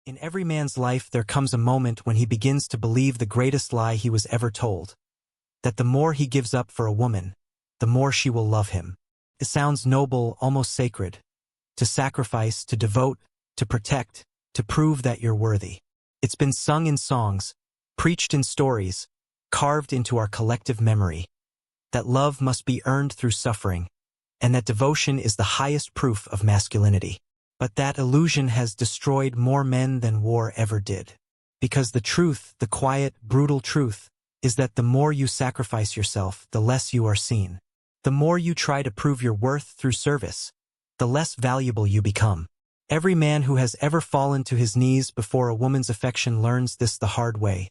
In every man's life there comes a moment when he begins to believe the greatest lie he was ever told, that the more he gives up for a woman, the more she will love him. It sounds noble, almost sacred. To sacrifice, to devote, to protect, to prove that you're worthy. It's been sung in songs, preached in stories, carved into our collective memory. That love must be earned through suffering, and that devotion is the highest proof of masculinity. But that illusion has destroyed more men than war ever did. Because the truth, the quiet, brutal truth, is that the more you sacrifice yourself, the less you are seen. The more you try to prove your worth through service, the less valuable you become. Every man who has ever fallen to his knees before a woman's affection learns this the hard way.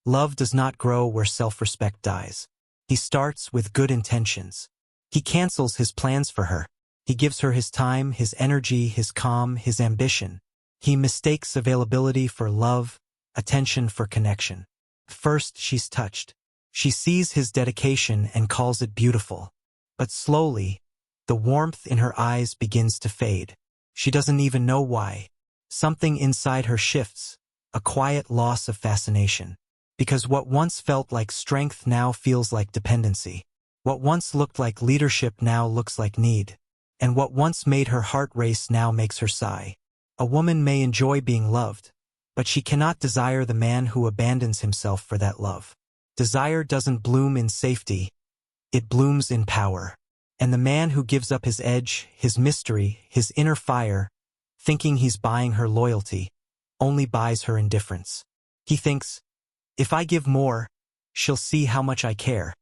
Love does not grow where self-respect dies. He starts with good intentions. He cancels his plans for her. He gives her his time, his energy, his calm, his ambition. He mistakes availability for love, attention for connection. First, she's touched. She sees his dedication and calls it beautiful. But slowly, the warmth in her eyes begins to fade. She doesn't even know why. Something inside her shifts, a quiet loss of fascination. Because what once felt like strength now feels like dependency. What once looked like leadership now looks like need. And what once made her heart race now makes her sigh. A woman may enjoy being loved, but she cannot desire the man who abandons himself for that love. Desire doesn't bloom in safety, it blooms in power. And the man who gives up his edge, his mystery, his inner fire, thinking he's buying her loyalty, only buys her indifference. He thinks, if I give more, she'll see how much I care.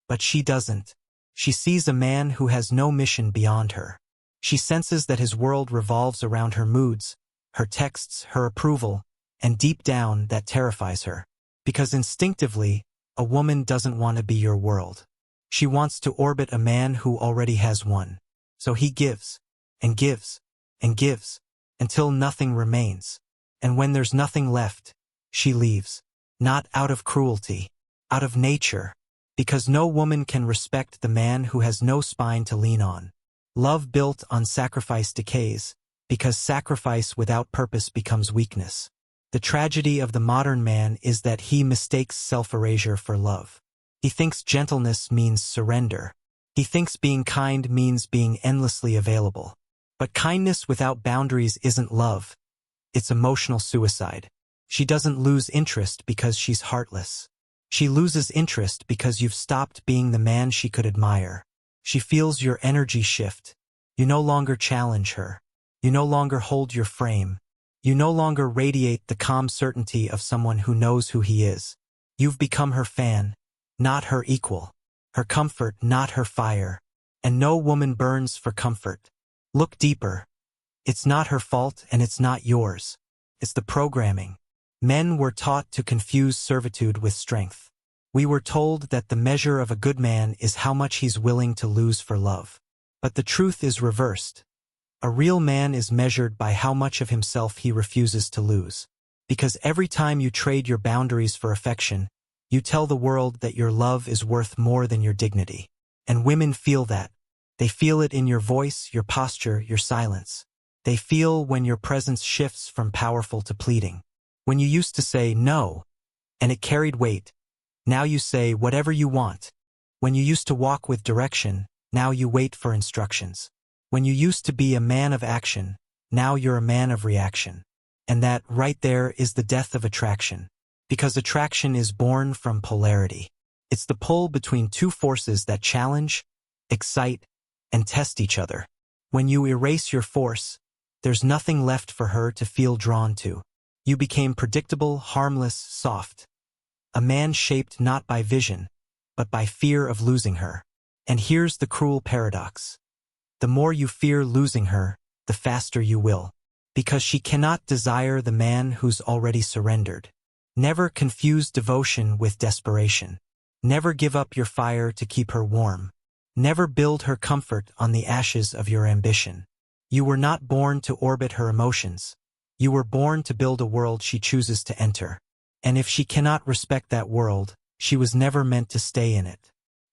But she doesn't. She sees a man who has no mission beyond her. She senses that his world revolves around her moods, her texts, her approval, and deep down that terrifies her. Because instinctively, a woman doesn't want to be your world. She wants to orbit a man who already has one. So he gives, and gives, and gives, until nothing remains. And when there's nothing left, she leaves. Not out of cruelty, out of nature. Because no woman can respect the man who has no spine to lean on. Love built on sacrifice decays, because sacrifice without purpose becomes weakness. The tragedy of the modern man is that he mistakes self-erasure for love. He thinks gentleness means surrender. He thinks being kind means being endlessly available. But kindness without boundaries isn't love. It's emotional suicide. She doesn't lose interest because she's heartless. She loses interest because you've stopped being the man she could admire. She feels your energy shift. You no longer challenge her. You no longer hold your frame. You no longer radiate the calm certainty of someone who knows who he is. You've become her fan, not her equal. Her comfort, not her fire. And no woman burns for comfort. Look deeper. It's not her fault and it's not yours. It's the programming. Men were taught to confuse servitude with strength. We were told that the measure of a good man is how much he's willing to lose for love. But the truth is reversed. A real man is measured by how much of himself he refuses to lose. Because every time you trade your boundaries for affection, you tell the world that your love is worth more than your dignity. And women feel that. They feel it in your voice, your posture, your silence. They feel when your presence shifts from powerful to pleading. When you used to say no, and it carried weight, now you say whatever you want. When you used to walk with direction, now you wait for instructions. When you used to be a man of action, now you're a man of reaction. And that, right there, is the death of attraction. Because attraction is born from polarity. It's the pull between two forces that challenge, excite, and test each other. When you erase your force, there's nothing left for her to feel drawn to. You became predictable, harmless, soft. A man shaped not by vision, but by fear of losing her. And here's the cruel paradox. The more you fear losing her, the faster you will. Because she cannot desire the man who's already surrendered. Never confuse devotion with desperation. Never give up your fire to keep her warm. Never build her comfort on the ashes of your ambition. You were not born to orbit her emotions. You were born to build a world she chooses to enter. And if she cannot respect that world, she was never meant to stay in it.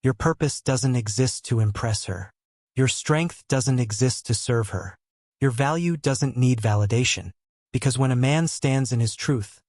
Your purpose doesn't exist to impress her. Your strength doesn't exist to serve her. Your value doesn't need validation. Because when a man stands in his truth,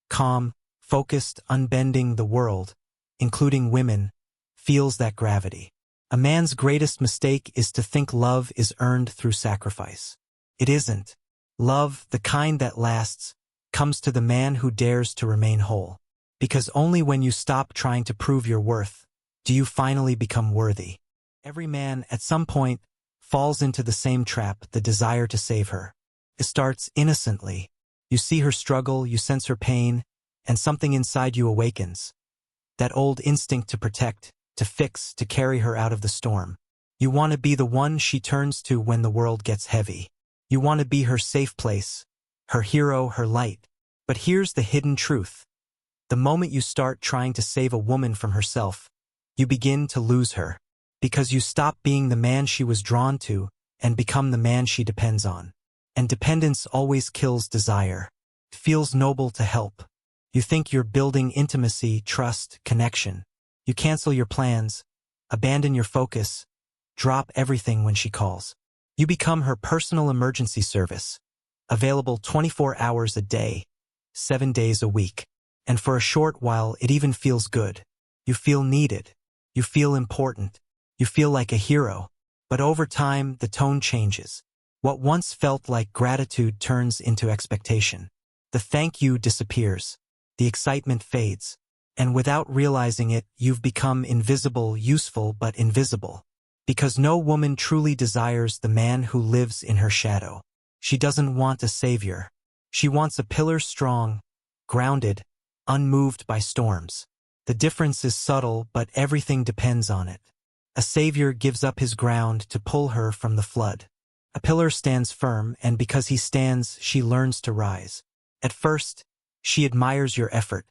calm, focused, unbending, the world, including women, feels that gravity. A man's greatest mistake is to think love is earned through sacrifice. It isn't. Love, the kind that lasts, comes to the man who dares to remain whole. Because only when you stop trying to prove your worth, do you finally become worthy. Every man, at some point, falls into the same trap, the desire to save her. It starts innocently. You see her struggle, you sense her pain, and something inside you awakens. That old instinct to protect, to fix, to carry her out of the storm. You want to be the one she turns to when the world gets heavy. You want to be her safe place, her hero, her light. But here's the hidden truth. The moment you start trying to save a woman from herself, you begin to lose her. Because you stop being the man she was drawn to and become the man she depends on. And dependence always kills desire. It feels noble to help. You think you're building intimacy, trust, connection. You cancel your plans, abandon your focus, drop everything when she calls. You become her personal emergency service, available 24 hours a day, 7 days a week. And for a short while, it even feels good. You feel needed. You feel important. You feel like a hero. But over time, the tone changes. What once felt like gratitude turns into expectation. The thank you disappears. The excitement fades. And without realizing it, you've become invisible, useful but invisible. Because no woman truly desires the man who lives in her shadow. She doesn't want a savior. She wants a pillar strong, grounded, unmoved by storms. The difference is subtle, but everything depends on it. A savior gives up his ground to pull her from the flood. A pillar stands firm, and because he stands, she learns to rise. At first, she admires your effort,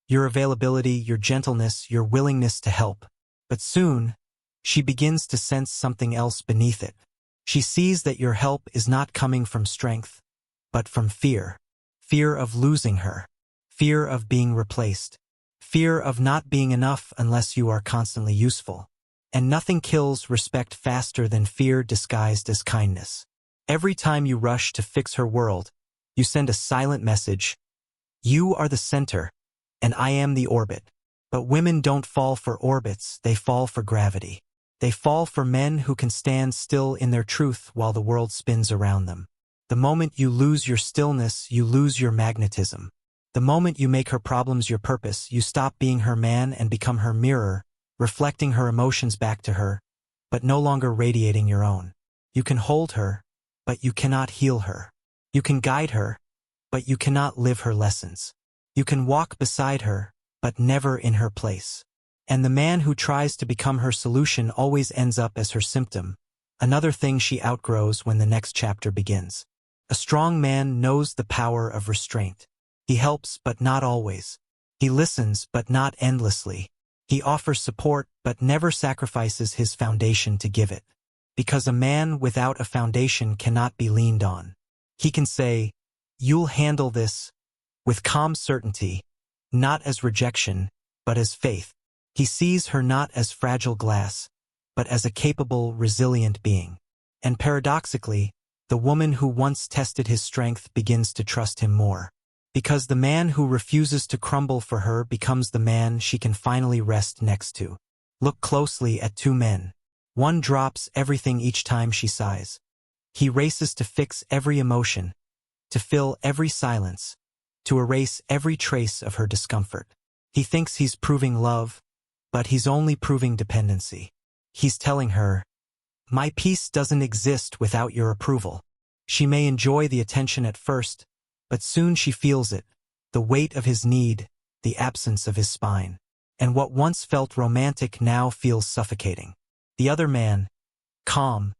your availability, your gentleness, your willingness to help. But soon, she begins to sense something else beneath it. She sees that your help is not coming from strength, but from fear. Fear of losing her. Fear of being replaced. Fear of not being enough unless you are constantly useful. And nothing kills respect faster than fear disguised as kindness. Every time you rush to fix her world, you send a silent message. You are the center, and I am the orbit. But women don't fall for orbits, they fall for gravity. They fall for men who can stand still in their truth while the world spins around them. The moment you lose your stillness, you lose your magnetism. The moment you make her problems your purpose, you stop being her man and become her mirror, reflecting her emotions back to her, but no longer radiating your own. You can hold her, but you cannot heal her. You can guide her, but you cannot live her lessons. You can walk beside her, but never in her place. And the man who tries to become her solution always ends up as her symptom, another thing she outgrows when the next chapter begins. A strong man knows the power of restraint. He helps, but not always. He listens, but not endlessly. He offers support, but never sacrifices his foundation to give it. Because a man without a foundation cannot be leaned on. He can say, "You'll handle this," with calm certainty, not as rejection, but as faith. He sees her not as fragile glass, but as a capable, resilient being. And paradoxically, the woman who once tested his strength begins to trust him more. Because the man who refuses to crumble for her becomes the man she can finally rest next to. Look closely at two men. One drops everything each time she sighs. He races to fix every emotion, to fill every silence, to erase every trace of her discomfort. He thinks he's proving love, but he's only proving dependency. He's telling her, "My peace doesn't exist without your approval." She may enjoy the attention at first, but soon she feels it, the weight of his need, the absence of his spine. And what once felt romantic now feels suffocating. The other man, calm,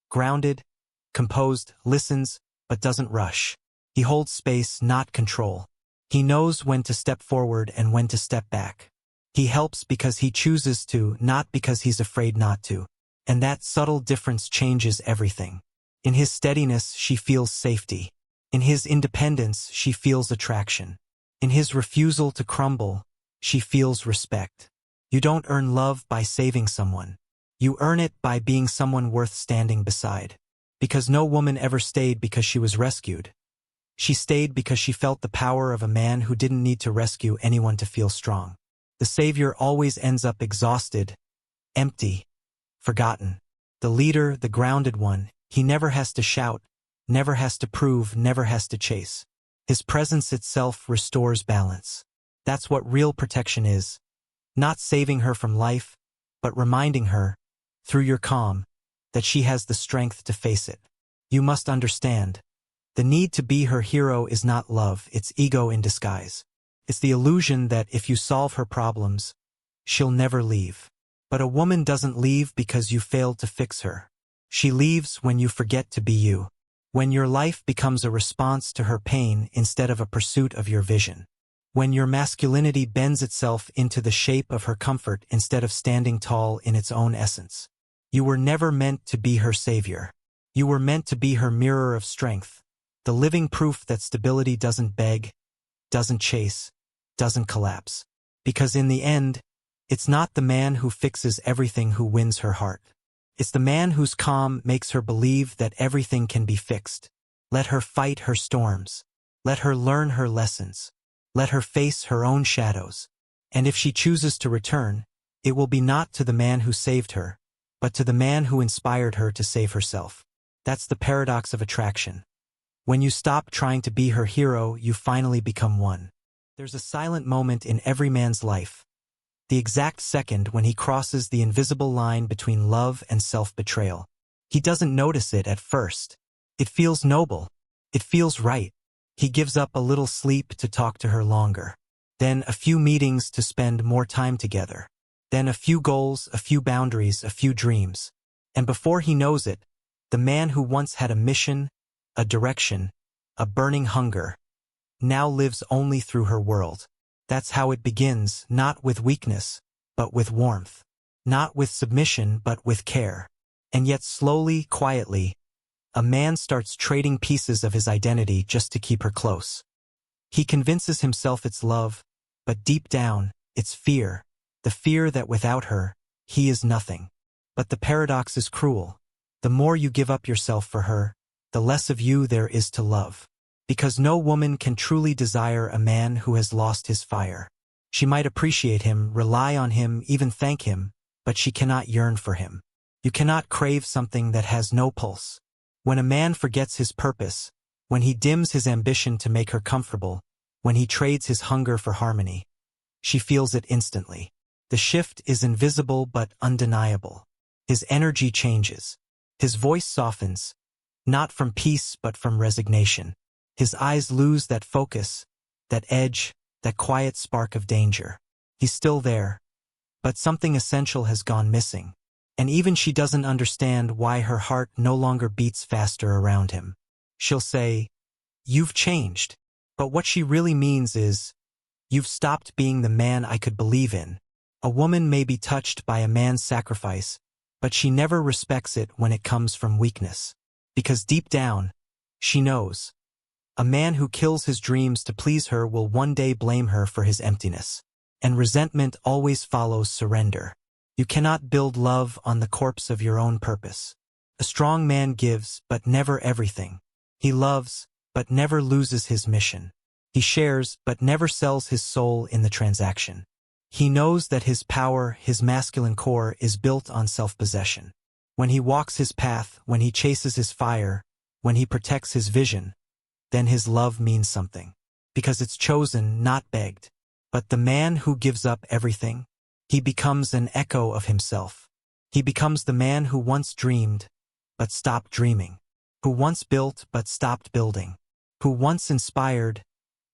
grounded, composed, listens, but doesn't rush. He holds space, not control. He knows when to step forward and when to step back. He helps because he chooses to, not because he's afraid not to. And that subtle difference changes everything. In his steadiness, she feels safety. In his independence, she feels attraction. In his refusal to crumble, she feels respect. You don't earn love by saving someone. You earn it by being someone worth standing beside. Because no woman ever stayed because she was rescued. She stayed because she felt the power of a man who didn't need to rescue anyone to feel strong. The savior always ends up exhausted, empty, forgotten. The leader, the grounded one, he never has to shout, never has to prove, never has to chase. His presence itself restores balance. That's what real protection is. Not saving her from life, but reminding her, through your calm, that she has the strength to face it. You must understand. The need to be her hero is not love, it's ego in disguise. It's the illusion that if you solve her problems, she'll never leave. But a woman doesn't leave because you failed to fix her. She leaves when you forget to be you. When your life becomes a response to her pain instead of a pursuit of your vision. When your masculinity bends itself into the shape of her comfort instead of standing tall in its own essence. You were never meant to be her savior. You were meant to be her mirror of strength, the living proof that stability doesn't beg, doesn't chase, doesn't collapse. Because in the end, it's not the man who fixes everything who wins her heart. It's the man whose calm makes her believe that everything can be fixed. Let her fight her storms. Let her learn her lessons. Let her face her own shadows. And if she chooses to return, it will be not to the man who saved her, but to the man who inspired her to save herself. That's the paradox of attraction. When you stop trying to be her hero, you finally become one. There's a silent moment in every man's life. The exact second when he crosses the invisible line between love and self-betrayal. He doesn't notice it at first. It feels noble. It feels right. He gives up a little sleep to talk to her longer. Then a few meetings to spend more time together. Then a few goals, a few boundaries, a few dreams. And before he knows it, the man who once had a mission, a direction, a burning hunger, now lives only through her world. That's how it begins, not with weakness, but with warmth. Not with submission, but with care. And yet slowly, quietly, a man starts trading pieces of his identity just to keep her close. He convinces himself it's love, but deep down, it's fear. The fear that without her, he is nothing. But the paradox is cruel. The more you give up yourself for her, the less of you there is to love. Because no woman can truly desire a man who has lost his fire. She might appreciate him, rely on him, even thank him, but she cannot yearn for him. You cannot crave something that has no pulse. When a man forgets his purpose, when he dims his ambition to make her comfortable, when he trades his hunger for harmony, she feels it instantly. The shift is invisible but undeniable. His energy changes. His voice softens, not from peace but from resignation. His eyes lose that focus, that edge, that quiet spark of danger. He's still there, but something essential has gone missing. And even she doesn't understand why her heart no longer beats faster around him. She'll say, "You've changed." But what she really means is, "You've stopped being the man I could believe in." A woman may be touched by a man's sacrifice, but she never respects it when it comes from weakness. Because deep down, she knows. A man who kills his dreams to please her will one day blame her for his emptiness. And resentment always follows surrender. You cannot build love on the corpse of your own purpose. A strong man gives, but never everything. He loves, but never loses his mission. He shares, but never sells his soul in the transaction. He knows that his power, his masculine core, is built on self-possession. When he walks his path, when he chases his fire, when he protects his vision, then his love means something. Because it's chosen, not begged. But the man who gives up everything, he becomes an echo of himself. He becomes the man who once dreamed, but stopped dreaming. Who once built, but stopped building. Who once inspired,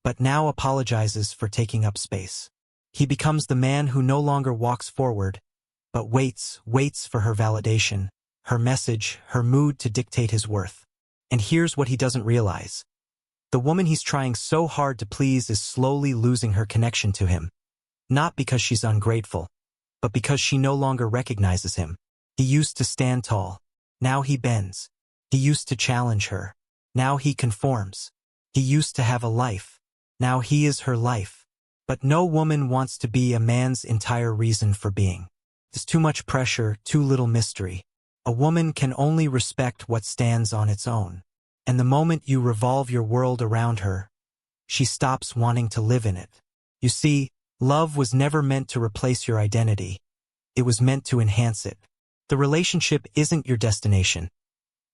but now apologizes for taking up space. He becomes the man who no longer walks forward, but waits for her validation, her message, her mood to dictate his worth. And here's what he doesn't realize. The woman he's trying so hard to please is slowly losing her connection to him. Not because she's ungrateful, but because she no longer recognizes him. He used to stand tall. Now he bends. He used to challenge her. Now he conforms. He used to have a life. Now he is her life. But no woman wants to be a man's entire reason for being. There's too much pressure, too little mystery. A woman can only respect what stands on its own. And the moment you revolve your world around her, she stops wanting to live in it. You see, love was never meant to replace your identity. It was meant to enhance it. The relationship isn't your destination.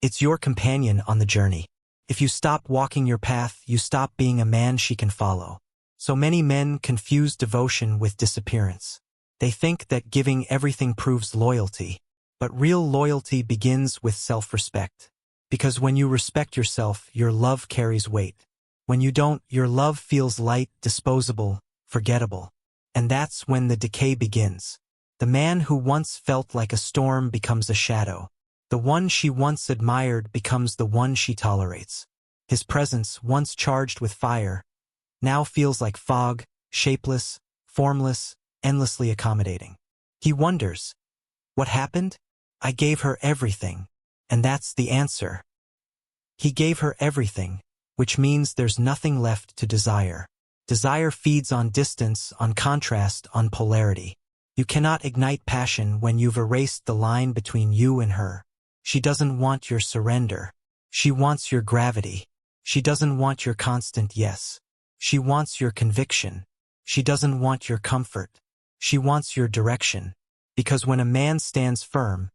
It's your companion on the journey. If you stop walking your path, you stop being a man she can follow. So many men confuse devotion with disappearance. They think that giving everything proves loyalty. But real loyalty begins with self-respect. Because when you respect yourself, your love carries weight. When you don't, your love feels light, disposable, forgettable. And that's when the decay begins. The man who once felt like a storm becomes a shadow. The one she once admired becomes the one she tolerates. His presence, once charged with fire, now feels like fog, shapeless, formless, endlessly accommodating. He wonders, what happened? I gave her everything. And that's the answer. He gave her everything, which means there's nothing left to desire. Desire feeds on distance, on contrast, on polarity. You cannot ignite passion when you've erased the line between you and her. She doesn't want your surrender. She wants your gravity. She doesn't want your constant yes. She wants your conviction. She doesn't want your comfort. She wants your direction. Because when a man stands firm,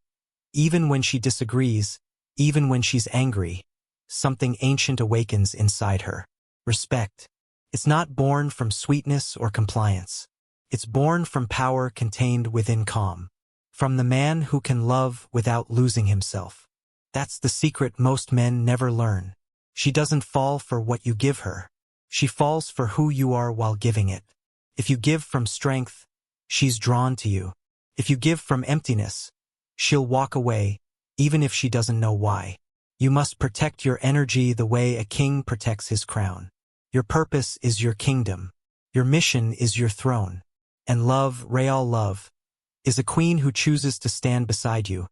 even when she disagrees, even when she's angry, something ancient awakens inside her. Respect. It's not born from sweetness or compliance. It's born from power contained within calm. From the man who can love without losing himself. That's the secret most men never learn. She doesn't fall for what you give her. She falls for who you are while giving it. If you give from strength, she's drawn to you. If you give from emptiness, she'll walk away, even if she doesn't know why. You must protect your energy the way a king protects his crown. Your purpose is your kingdom. Your mission is your throne. And love, real love, is a queen who chooses to stand beside you,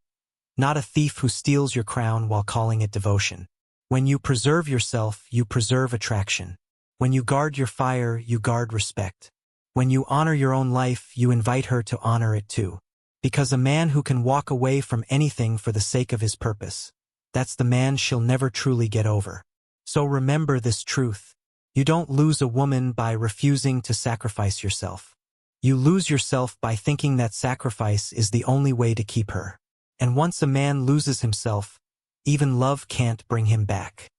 not a thief who steals your crown while calling it devotion. When you preserve yourself, you preserve attraction. When you guard your fire, you guard respect. When you honor your own life, you invite her to honor it too. Because a man who can walk away from anything for the sake of his purpose, that's the man she'll never truly get over. So remember this truth. You don't lose a woman by refusing to sacrifice yourself. You lose yourself by thinking that sacrifice is the only way to keep her. And once a man loses himself, even love can't bring him back.